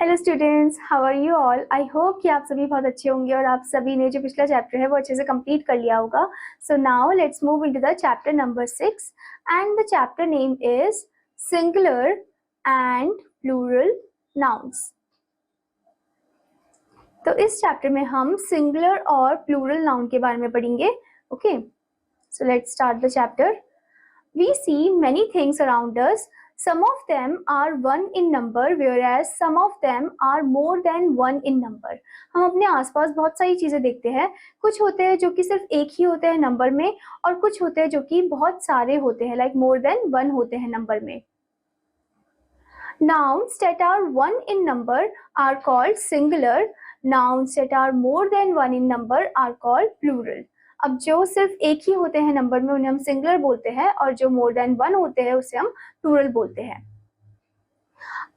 Hello students, how are you all. I hope कि आप सभी बहुत अच्छे होंगे और आप सभी ने जो पिछला चैप्टर है वो अच्छे से कंप्लीट कर लिया होगा। So now let's move into the chapter number 6 and the chapter name is singular and plural nouns. तो इस चैप्टर में हम सिंगुलर और प्लूरल नाउन के बारे में पढ़ेंगे। Okay, so let's start the chapter. We see many things around us. Some of them are one in number, whereas some of them are more than one in number. हम अपने आसपास बहुत सारी चीजें देखते हैं। कुछ होते हैं जो कि सिर्फ एक ही होते हैं नंबर में, और कुछ होते हैं जो कि बहुत सारे होते हैं, लाइक मोर देन वन होते हैं नंबर में। Nouns that are one in number are called singular. Nouns that are more than one in number are called plural. अब जो सिर्फ एक ही होते हैं नंबर में उन्हें हम सिंगुलर बोलते हैं, और जो मोर देन वन होते हैं उसे हम प्लूरल बोलते हैं।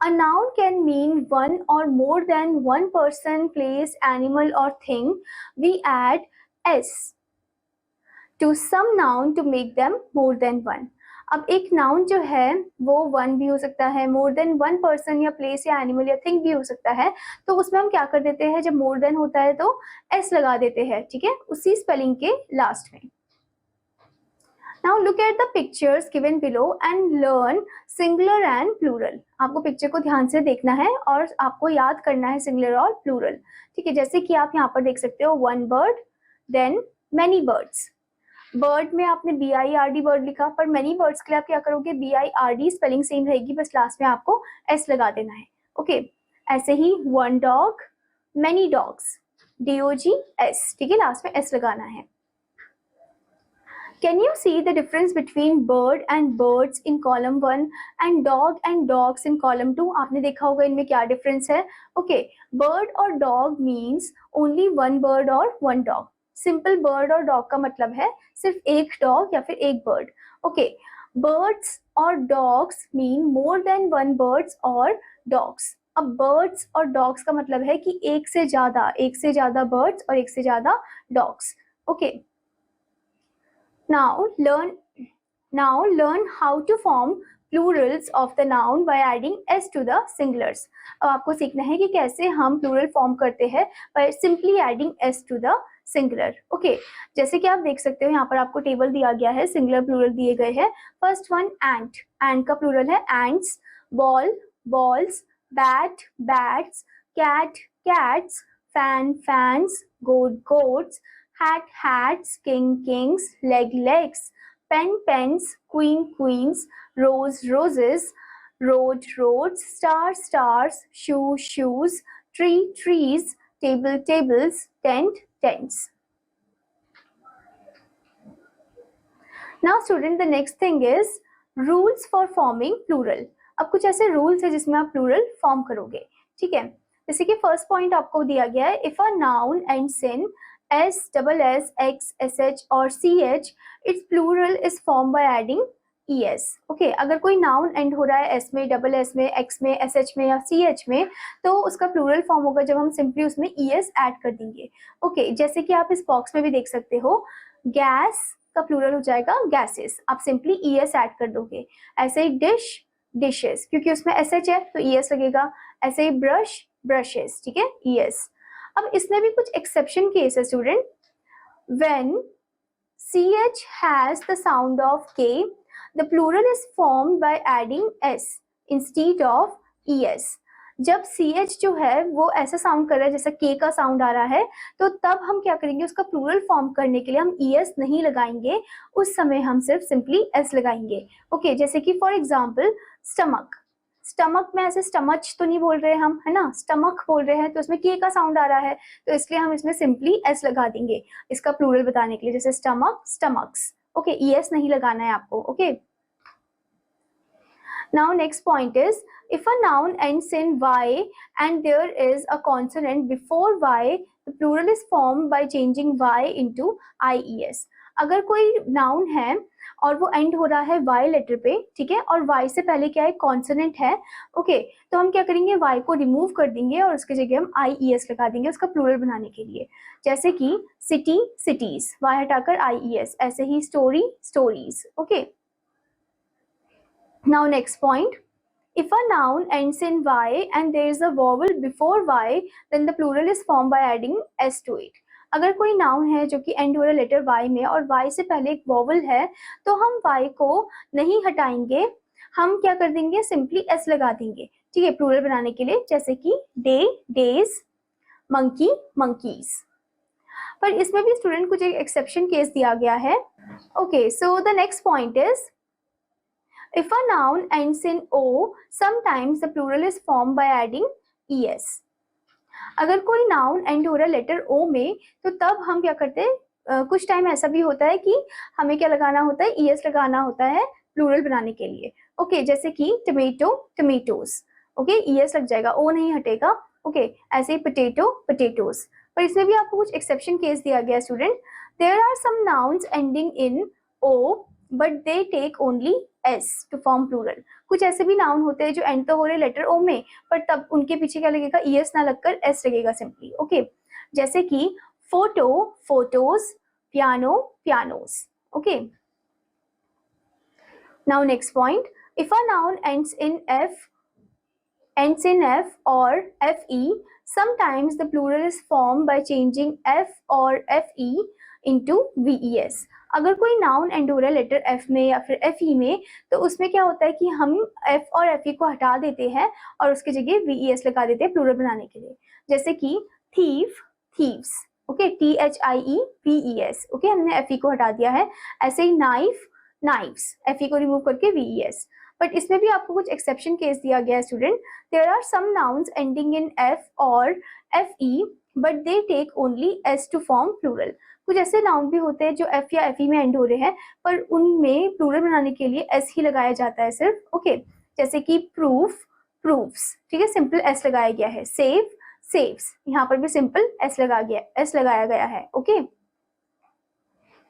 A noun can mean one or more than one person, place, animal or thing. We add s to some noun to make them more than one. अब एक नाउन जो है वो वन भी हो सकता है, मोर देन वन पर्सन या प्लेस या एनिमल या थिंग भी हो सकता है। तो उसमें हम क्या कर देते हैं, जब मोर देन होता है तो एस लगा देते हैं, ठीक है, उसी स्पेलिंग के लास्ट में। Now look at the pictures given below and learn singular and plural. आपको पिक्चर को ध्यान से देखना है और आपको याद करना है सिंगुलर और प्लूरल, ठीक है। जैसे कि आप यहाँ पर देख सकते हो, one bird, then many birds. Bird में आपने BIRD बर्ड लिखा, पर मैनी बर्ड्स के लिए आप क्या करोगे, BIRD स्पेलिंग सेम रहेगी, बस लास्ट में आपको S लगा देना है। ओके, ऐसे ही one dog, many dogs, DOGS, ठीक है, लास्ट में S लगाना है। Can you see the difference between bird and birds in column 1 and dogs in column 2? आपने देखा होगा इनमें क्या डिफरेंस है। ओके, bird और dog means only one bird or one dog. Simple bird और डॉग का मतलब है सिर्फ एक डॉग या फिर एक बर्ड। ओके, बर्ड्स और dogs mean more than one birds और डॉग्स। अब बर्ड्स और डॉग्स का मतलब है कि एक से ज्यादा बर्ड्स और एक से ज्यादा dogs. Okay, now learn how to form plurals of the noun by adding s to the singulars. अब आपको सीखना है कि कैसे हम प्लूरल फॉर्म करते हैं by simply adding s to the singular. Okay, जैसे कि आप देख सकते हो यहाँ पर आपको टेबल दिया गया है, सिंगुलर प्लूरल दिए गए हैं। फर्स्ट वन एंट, एंट का प्लूरल है ants, ball balls, bat bats, cat cats, fan fans, goat goats, hat hats, king kings, leg legs, pen pens, queen queens, rose roses, road roads, star stars, shoe shoes, tree trees, table tables, tent tents. Now student, the next thing is rules for forming plural. अब कुछ ऐसे rules है जिसमें आप plural form करोगे, ठीक है। जैसे कि फर्स्ट पॉइंट आपको दिया गया है, if a noun ends in S, double S, X, SH और CH, its plural is formed by adding ES. Okay, अगर कोई नाउन एंड हो रहा है S में, डबल S में, X में, SH में या CH में, तो उसका प्लूरल फॉर्म होगा जब हम सिंपली उसमें ES ऐड कर देंगे। ओके, जैसे कि आप इस बॉक्स में भी देख सकते हो, गैस का प्लूरल हो जाएगा गैसेस, आप सिंपली ES ऐड कर दोगे। ऐसे ही डिश, डिशेस, क्योंकि उसमें SH है तो ES लगेगा। ऐसे ही ब्रश, ब्रशेस, ठीक है, ES। अब इसमें भी कुछ एक्सेप्शन केस है student. When CH has the sound of K, the plural is formed by adding S instead of ES. जब CH जो है वो ऐसा साउंड कर रहा है जैसा K का साउंड आ रहा है, तो तब हम क्या करेंगे, उसका प्लूरल फॉर्म करने के लिए हम ES नहीं लगाएंगे, उस समय हम सिर्फ सिंपली S लगाएंगे। ओके, जैसे कि फॉर एग्जाम्पल स्टमक, स्टमक में ऐसे स्टमच तो नहीं बोल रहे हम, है ना, स्टमक बोल रहे हैं, तो उसमें के का साउंड आ रहा है, तो इसलिए हम इसमें सिंपली एस लगा देंगे इसका प्लूरल बताने के लिए, जैसे स्टमक, स्टमक्स। ओके, ES नहीं लगाना है आपको। Okay, now next point is, if a noun ends in Y and there is a consonant before Y, the plural is formed by changing Y into IES. अगर कोई noun है और वो and हो रहा है Y लेटर पे, ठीक है, और Y से पहले क्या है, कॉन्सोनेंट है, ओके, तो हम क्या करेंगे, Y को रिमूव कर देंगे और उसके जगह हम IES लगा देंगे उसका प्लूरल बनाने के लिए। जैसे कि सिटी, सिटीज, Y हटाकर IES। ऐसे ही story, stories. Okay, now next point, If a noun ends in y and there is a vowel before y, then the plural is formed by adding s to it. अगर कोई noun है जो कि and हो रहा है letter y में और y से पहले एक वॉवल है, तो हम y को नहीं हटाएंगे, हम क्या कर देंगे, सिंपली s लगा देंगे, ठीक है, प्लूरल बनाने के लिए, जैसे कि डे डेज, मंकी मंकीज। पर इसमें भी स्टूडेंट कुछ एक एक्सेप्शन केस दिया गया है। Okay, so the next point is if a noun ends in o, sometimes the plural is formed by adding es. अगर कोई नाउन एंड हो रहा है लेटर ओ में, तो तब हम क्या करते हैं, कुछ टाइम ऐसा भी होता है कि हमें क्या लगाना होता है, es लगाना होता है प्लूरल बनाने के लिए। ओके, जैसे कि टमेटो टमेटोज, ओके, es लग जाएगा, ओ नहीं हटेगा। ओके, ऐसे ही पोटैटो पोटैटोज। पर इसमें भी आपको कुछ एक्सेप्शन केस दिया गया student. There are some nouns ending in o but they take only s to form plural. कुछ ऐसे भी नाउन होते हैं जो एंड तो हो रहे लेटर o में, पर तब उनके पीछे क्या लगेगा, es ना लगकर s लगेगा सिंपली। ओके, जैसे कि photo photos, piano pianos. Okay, now next point, if a noun ends in f or fe, sometimes the plural is formed by changing f or fe into ves। अगर कोई noun and हो रहा है letter f में या फिर fe में, तो उसमें क्या होता है कि हम f और fe को हटा देते हैं और उसकी जगह ves लगा देते हैं प्लूरल बनाने के लिए, जैसे कि thief thieves. Okay, THIEVES। Okay, हमने fe को हटा दिया है। ऐसे ही नाइफ नाइव्स, fe को रिमूव करके ves। बट इसमें भी आपको कुछ एक्सेप्शन केस दिया गया है student. There are some nouns ending in f और fe but they take only s to form plural. कुछ ऐसे नाउन भी होते हैं जो f या fe में एंड हो रहे हैं, पर उनमें प्लूरल बनाने के लिए s ही लगाया जाता है सिर्फ। ओके, जैसे कि प्रूफ प्रूफ्स, ठीक है, सिंपल s लगाया गया है। सेव सेव्स, यहाँ पर भी सिंपल s लगाया गया है। Okay,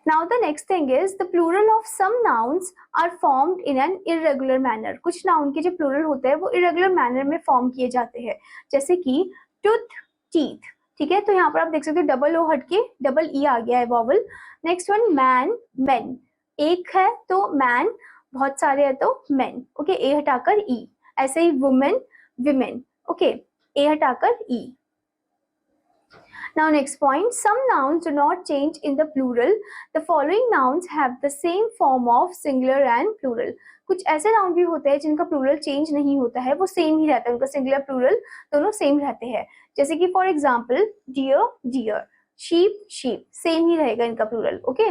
Now the next thing is the plural of some nouns are formed in an irregular manner। कुछ नाउन के जो प्लूरल होते हैं वो irregular manner में फॉर्म किए जाते हैं, जैसे कि टूथ टीथ, ठीक है, तो यहाँ पर आप देख सकते हो डबल ओ हट के डबल ई आ गया है vowel. Next one man main, एक है तो मैन, बहुत सारे है तो मेन। ओके, ए हटाकर ई। ऐसे ही वुमेन विमेन, ओके, ए हटाकर ई। Now next point, some nouns do not change in the plural. The following nouns have the same form of singular and plural। कुछ ऐसे नाउन भी होते हैं जिनका प्लूरल चेंज नहीं होता है, वो सेम ही रहता है, उनका सिंगुलर प्लूरल दोनों सेम रहते हैं। जैसे कि for example deer deer, sheep sheep, same ही रहेगा इनका plural. Okay,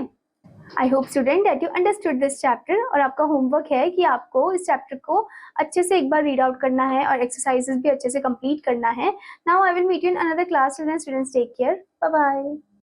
I hope student that you understood this chapter. और आपका होमवर्क है कि आपको इस चैप्टर को अच्छे से एक बार रीड आउट करना है और एक्सरसाइजेस भी अच्छे से कंप्लीट करना है। Now I will meet you in another class. Students take care, bye bye.